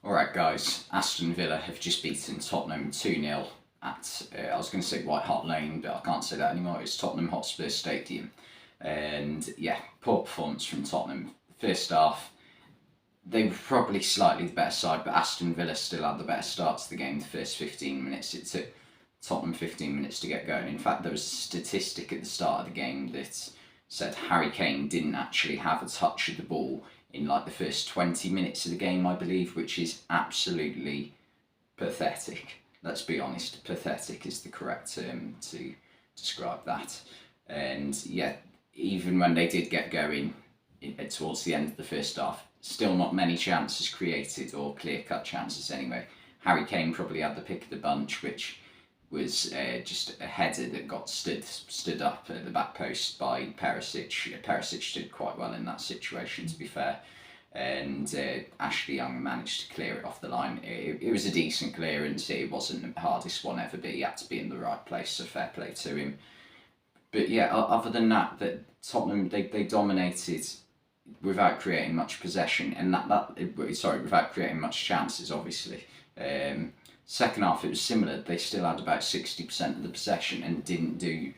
Alright guys, Aston Villa have just beaten Tottenham 2-0 at, I was going to say White Hart Lane, but I can't say that anymore. It's Tottenham Hotspur Stadium. And yeah, poor performance from Tottenham. First half, they were probably slightly the better side, but Aston Villa still had the better start to the game the first 15 minutes. It took Tottenham 15 minutes to get going. In fact, there was a statistic at the start of the game that said Harry Kane didn't actually have a touch of the ball in like the first 20 minutes of the game, I believe, which is absolutely pathetic. Let's be honest, pathetic is the correct term to describe that. And yeah, even when they did get going towards the end of the first half, still not many chances created, or clear-cut chances anyway. Harry Kane probably had the pick of the bunch, which was just a header that got stood up at the back post by Perisic. Perisic did quite well in that situation, to be fair, and Ashley Young managed to clear it off the line. It was a decent clearance. It wasn't the hardest one ever, but he had to be in the right place, so fair play to him. But yeah, other than that, Tottenham, they dominated without creating much possession, and without creating much chances, obviously. Second half, it was similar. They still had about 60% of the possession and didn't do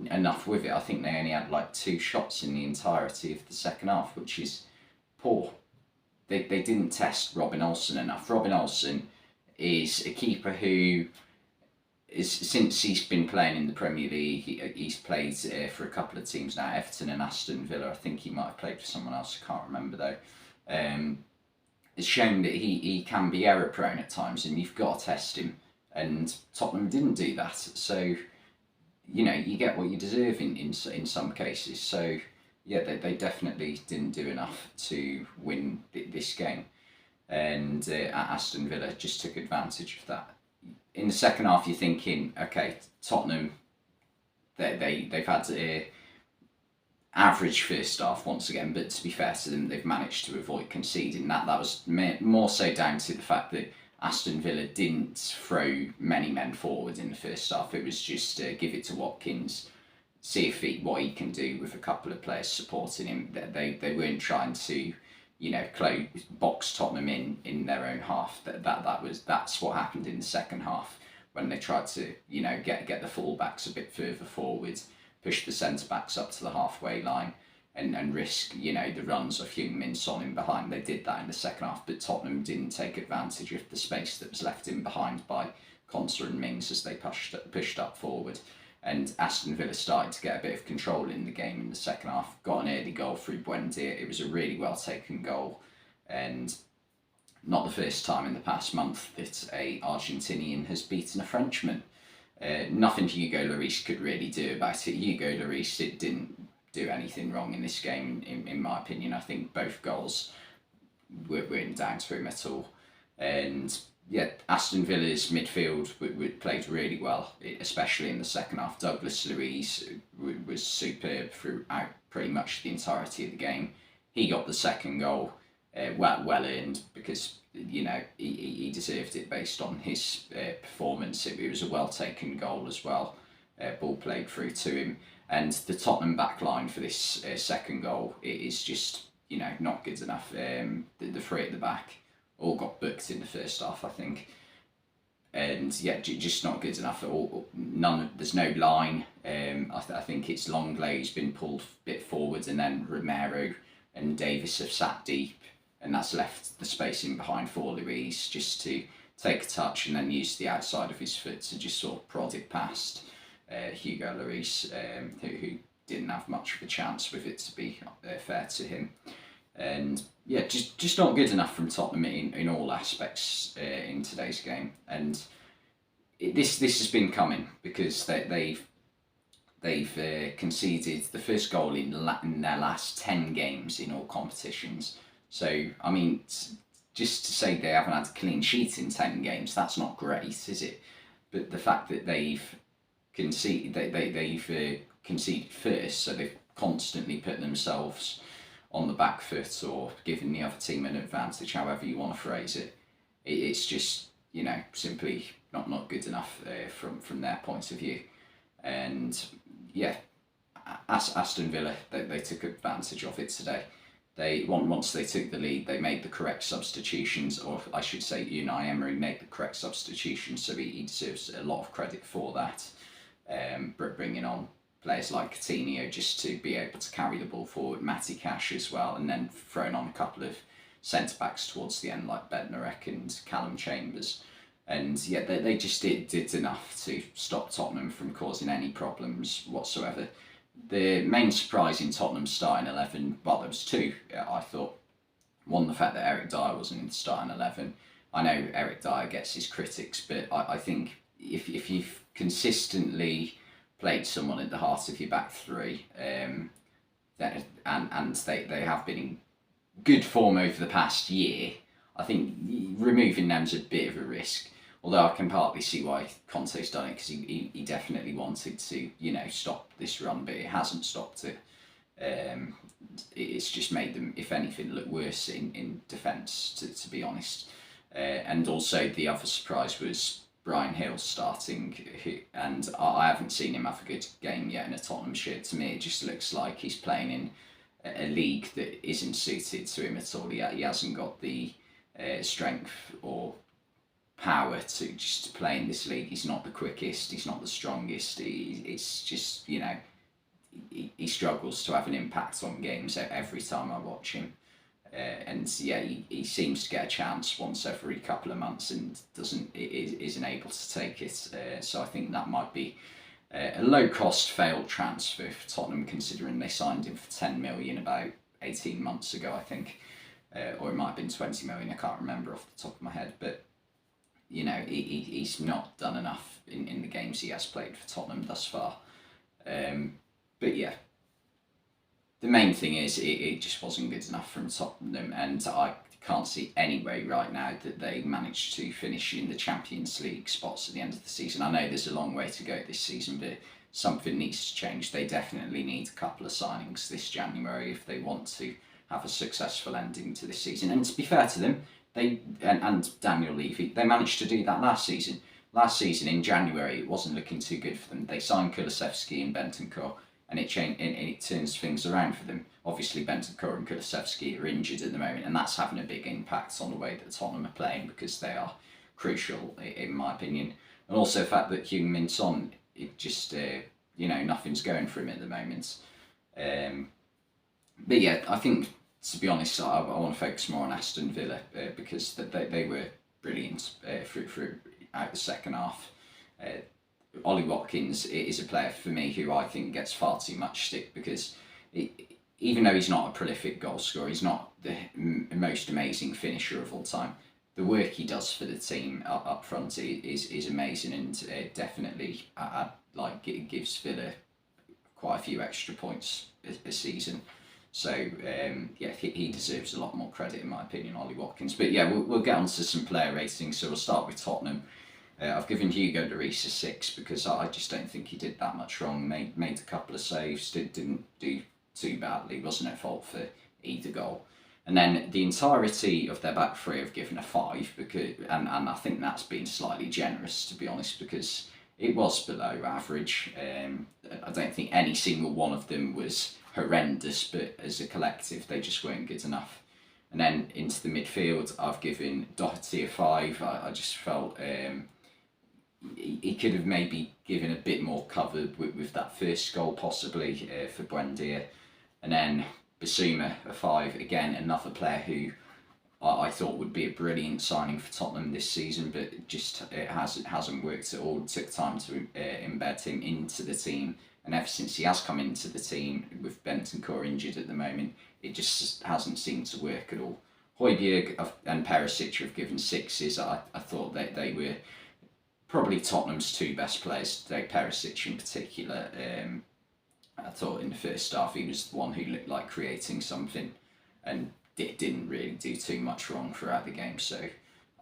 enough with it. I think they only had like 2 shots in the entirety of the second half, which is poor. They didn't test Robin Olsen enough. Robin Olsen is a keeper who since he's been playing in the Premier League, he's played for a couple of teams now, Everton and Aston Villa. I think he might have played for someone else, I can't remember though. It's shown that he can be error prone at times, and you've got to test him, and Tottenham didn't do that. So you know, you get what you deserve in some cases. So yeah, they definitely didn't do enough to win this game, and Aston Villa just took advantage of that. In the second half, you're thinking, okay, Tottenham, they've had average first half once again, but to be fair to them, they've managed to avoid conceding. That was more so down to the fact that Aston Villa didn't throw many men forward in the first half. It was just give it to Watkins, see if what he can do with a couple of players supporting him. They weren't trying to, you know, box Tottenham in their own half. That's what happened in the second half when they tried to, you know, get the fullbacks a bit further forward, push the centre backs up to the halfway line, and risk, you know, the runs of Heung-min Son in behind. They did that in the second half, but Tottenham didn't take advantage of the space that was left in behind by Konsa and Mings as they pushed up forward. And Aston Villa started to get a bit of control in the game in the second half. Got an early goal through Buendia. It was a really well taken goal, and not the first time in the past month that a Argentinian has beaten a Frenchman. Nothing Hugo Lloris could really do about it. Hugo Lloris didn't do anything wrong in this game, in my opinion. I think both goals weren't down to him at all. And yeah, Aston Villa's midfield played really well, especially in the second half. Douglas Luiz was superb throughout pretty much the entirety of the game. He got the second goal, well earned, because, you know, he deserved it based on his performance. It was a well taken goal as well. Ball played through to him, and the Tottenham back line for this second goal is just, you know, not good enough. The three at the back all got booked in the first half, I think, and yeah, just not good enough at all. There's no line. I think it's Longley who's been pulled a bit forward, and then Romero and Davis have sat deep, and that's left the space in behind for Luiz just to take a touch and then use the outside of his foot to just sort of prod it past Hugo Lloris, who didn't have much of a chance with it, to be fair to him. And yeah, just not good enough from Tottenham in all aspects in today's game. And this has been coming, because they've conceded the first goal in their last 10 games in all competitions. So, I mean, just to say they haven't had a clean sheet in 10 games, that's not great, is it? But the fact that they've conceded, they've conceded first, so they've constantly put themselves on the back foot, or given the other team an advantage, however you want to phrase it. It's just, you know, simply not good enough from their point of view. And yeah, Aston Villa, they took advantage of it today. once they took the lead, they made the correct substitutions, or I should say, Unai Emery made the correct substitutions, so he deserves a lot of credit for that. Bringing on players like Coutinho just to be able to carry the ball forward, Matty Cash as well, and then throwing on a couple of centre backs towards the end like Bednarek and Callum Chambers. And yeah, they just did enough to stop Tottenham from causing any problems whatsoever. The main surprise in Tottenham's starting 11, well, there was two, I thought. One, the fact that Eric Dyer wasn't in the starting 11. I know Eric Dyer gets his critics, but I think if you've consistently played someone at the heart of your back three, and they have been in good form over the past year, I think removing them's a bit of a risk. Although I can partly see why Conte's done it, because he definitely wanted to, stop this run, but it hasn't stopped it. It's just made them, if anything, look worse in defence, to be honest. And also the other surprise was Bryan Hill starting, and I haven't seen him have a good game yet in a Tottenham shirt. To me, it just looks like he's playing in a league that isn't suited to him at all. He hasn't got the strength or power to just play in this league. He's not the quickest, he's not the strongest. It's just, he struggles to have an impact on games every time I watch him. And yeah, he seems to get a chance once every couple of months and isn't able to take it. So I think that might be a low-cost failed transfer for Tottenham, considering they signed him for 10 million about 18 months ago, I think. Or it might have been 20 million, I can't remember off the top of my head. But he's not done enough in the games he has played for Tottenham thus far. But yeah, the main thing is it just wasn't good enough from Tottenham, and I can't see any way right now that they managed to finish in the Champions League spots at the end of the season. I know there's a long way to go this season, but something needs to change. They definitely need a couple of signings this January if they want to have a successful ending to this season. And to be fair to them, and Daniel Levy, they managed to do that last season. Last season in January, it wasn't looking too good for them. They signed Kulusevski and Bentancur, and it turns things around for them. Obviously, Bentancur and Kulusevski are injured at the moment, and that's having a big impact on the way that Tottenham are playing, because they are crucial, in my opinion. And also the fact that Heung-min Son, it just nothing's going for him at the moment. But yeah, I think, to be honest, I want to focus more on Aston Villa because they were brilliant throughout the second half. Ollie Watkins is a player for me who I think gets far too much stick, because even though he's not a prolific goal scorer, he's not the most amazing finisher of all time. The work he does for the team up front is amazing, and definitely it gives Villa quite a few extra points a season. So yeah, he deserves a lot more credit in my opinion, Ollie Watkins. But yeah, we'll get on to some player ratings. So we'll start with Tottenham. I've given Hugo Lloris a 6 because I just don't think he did that much wrong. Made a couple of saves, didn't do too badly, wasn't at fault for either goal. And then the entirety of their back three I've given a 5 and I think that's been slightly generous, to be honest, because it was below average. I don't think any single one of them was horrendous, but as a collective they just weren't good enough. And then into the midfield I've given Doherty a 5. I just felt he could have maybe given a bit more cover with that first goal possibly for Buendia. And then Basuma a 5, again another player who I thought would be a brilliant signing for Tottenham this season, but it hasn't worked at all. It took time to embed him into the team, and ever since he has come into the team, with Bentancur injured at the moment, it just hasn't seemed to work at all. Højbjerg and Perisic have given 6s. I thought that they were probably Tottenham's two best players today, Perisic in particular. I thought in the first half he was the one who looked like creating something, and didn't really do too much wrong throughout the game. So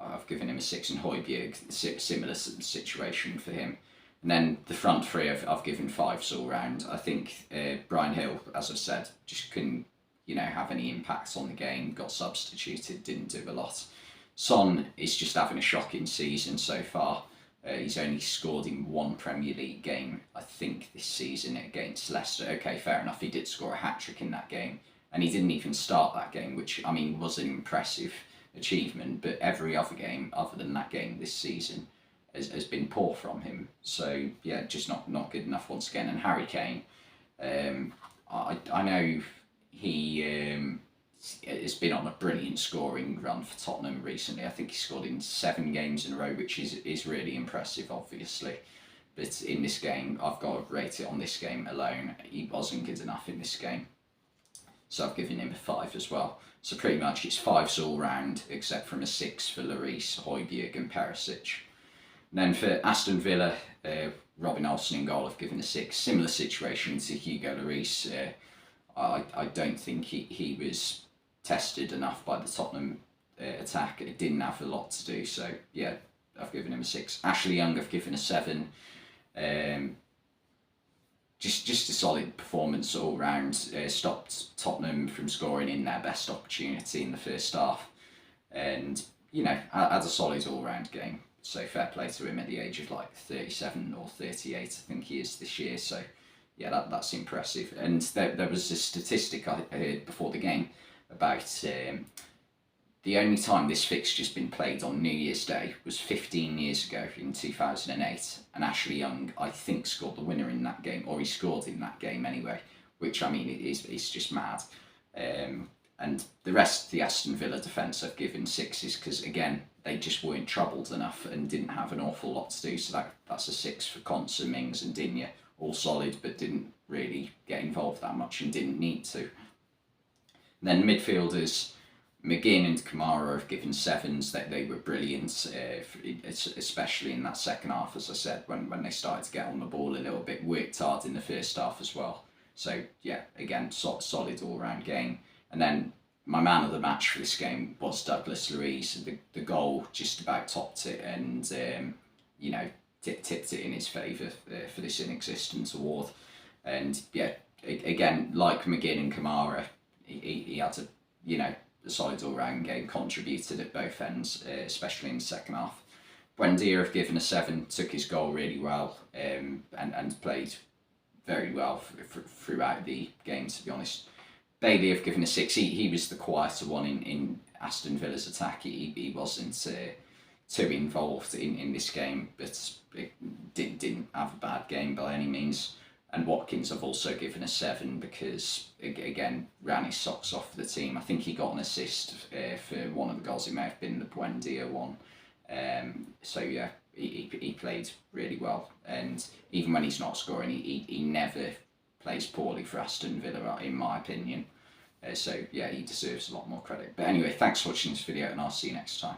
I've given him a 6, and Højbjerg, similar situation for him. And then the front three I've given 5s all round. I think Bryan Hill, as I've said, just couldn't have any impact on the game, got substituted, didn't do a lot. Son is just having a shocking season so far. He's only scored in one Premier League game, I think, this season against Leicester. Okay, fair enough, he did score a hat-trick in that game, and he didn't even start that game, which I mean was an impressive achievement. But every other game other than that game this season has been poor from him. So yeah, just not good enough once again. And Harry Kane, I know he has been on a brilliant scoring run for Tottenham recently. I think he scored in 7 games in a row, which is really impressive, obviously. But in this game, I've got to rate it on this game alone. He wasn't good enough in this game. So I've given him a 5 as well. So pretty much it's 5s all round, except from a 6 for Lloris, Højbjerg and Perisic. Then for Aston Villa, Robin Olsen in goal, I've given a 6. Similar situation to Hugo Lloris. I don't think he was tested enough by the Tottenham attack. It didn't have a lot to do, so yeah, I've given him a 6. Ashley Young, I've given a 7. Just a solid performance all round. Stopped Tottenham from scoring in their best opportunity in the first half, and had a solid all round game. So fair play to him at the age of like 37 or 38, I think he is this year. So yeah, that's impressive. And there was a statistic I heard before the game about the only time this fixture's been played on New Year's Day was 15 years ago in 2008, and Ashley Young, I think, scored the winner in that game, or he scored in that game anyway, which, I mean, is just mad. And the rest of the Aston Villa defence I've given 6s because, again, they just weren't troubled enough and didn't have an awful lot to do, so that's a 6 for Konsa, Mings and Digne, all solid, but didn't really get involved that much and didn't need to. Then midfielders, McGinn and Kamara have given 7s. That they were brilliant, especially in that second half, as I said, when they started to get on the ball a little bit. Worked hard in the first half as well. So yeah, again, solid all-round game. And then my man of the match for this game was Douglas Luiz. The goal just about topped it, and tipped it in his favour for this inexistent award. And yeah, again, like McGinn and Kamara, he had a solid all-round game, contributed at both ends, especially in the second half. Buendia have given a 7, took his goal really well, and played very well throughout the game, to be honest. Bailey have given a 6. He was the quieter one in Aston Villa's attack. He wasn't too involved in this game, but it didn't have a bad game by any means. And Watkins I've also given a 7 because, again, ran his socks off for the team. I think he got an assist for one of the goals. It may have been the Buendia one. So yeah, he played really well. And even when he's not scoring, he never plays poorly for Aston Villa, in my opinion. So yeah, he deserves a lot more credit. But anyway, thanks for watching this video, and I'll see you next time.